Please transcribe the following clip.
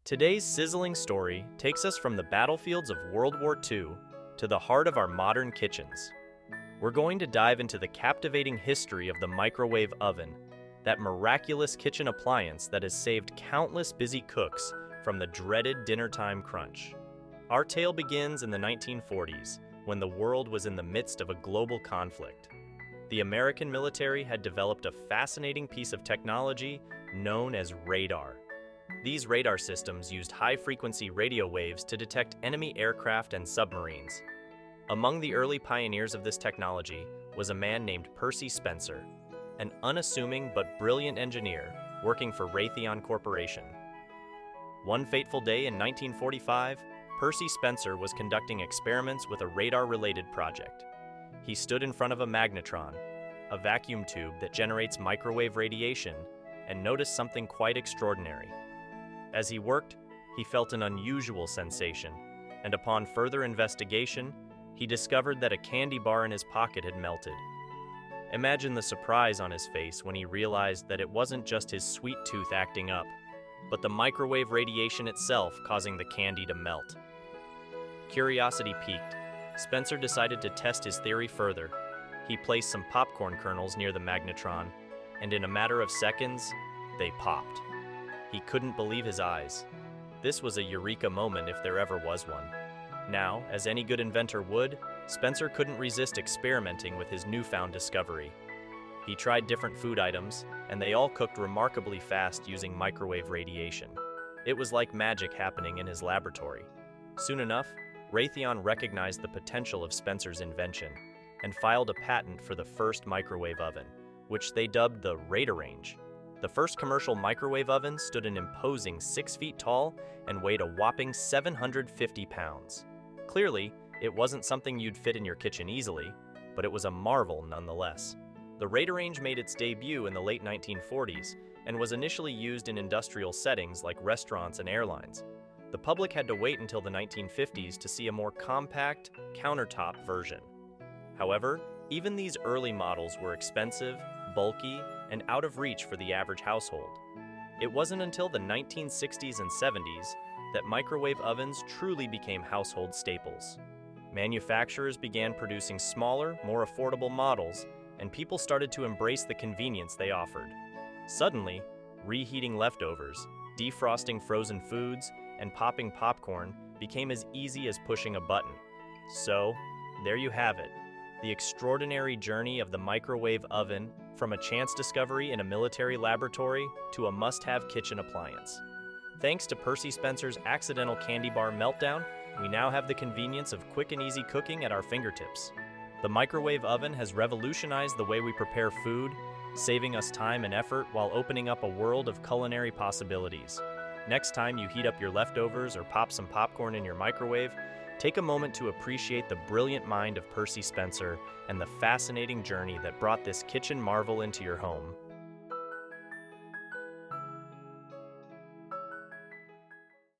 Today's sizzling story takes us from the battlefields of World War II to the heart of our modern kitchens. We're going to dive into the captivating history of the microwave oven, that miraculous kitchen appliance that has saved countless busy cooks from the dreaded dinner-time crunch. Our tale begins in the 1940s, when the world was in the midst of a global conflict. The American military had developed a fascinating piece of technology known as radar. These radar systems used high-frequency radio waves to detect enemy aircraft and submarines. Among the early pioneers of this technology was a man named Percy Spencer, an unassuming but brilliant engineer working for Raytheon Corporation. One fateful day in 1945, Percy Spencer was conducting experiments with a radar-related project. He stood in front of a magnetron, a vacuum tube that generates microwave radiation, and noticed something quite extraordinary. As he worked, he felt an unusual sensation, and upon further investigation, he discovered that a candy bar in his pocket had melted. Imagine the surprise on his face when he realized that it wasn't just his sweet tooth acting up, but the microwave radiation itself causing the candy to melt. Curiosity piqued, Spencer decided to test his theory further. He placed some popcorn kernels near the magnetron, and in a matter of seconds, they popped. He couldn't believe his eyes. This was a eureka moment if there ever was one. Now, as any good inventor would, Spencer couldn't resist experimenting with his newfound discovery. He tried different food items, and they all cooked remarkably fast using microwave radiation. It was like magic happening in his laboratory. Soon enough, Raytheon recognized the potential of Spencer's invention and filed a patent for the first microwave oven, which they dubbed the Radarange. The first commercial microwave oven stood an imposing 6 feet tall and weighed a whopping 750 pounds. Clearly, it wasn't something you'd fit in your kitchen easily, but it was a marvel nonetheless. The Radarange made its debut in the late 1940s and was initially used in industrial settings like restaurants and airlines. The public had to wait until the 1950s to see a more compact, countertop version. However, even these early models were expensive, bulky, and out of reach for the average household. It wasn't until the 1960s and 70s that microwave ovens truly became household staples. Manufacturers began producing smaller, more affordable models, and people started to embrace the convenience they offered. Suddenly, reheating leftovers, defrosting frozen foods, and popping popcorn became as easy as pushing a button. So, there you have it, the extraordinary journey of the microwave oven, from a chance discovery in a military laboratory to a must-have kitchen appliance. Thanks to Percy Spencer's accidental candy bar meltdown, we now have the convenience of quick and easy cooking at our fingertips. The microwave oven has revolutionized the way we prepare food, saving us time and effort while opening up a world of culinary possibilities. Next time you heat up your leftovers or pop some popcorn in your microwave, take a moment to appreciate the brilliant mind of Percy Spencer and the fascinating journey that brought this kitchen marvel into your home.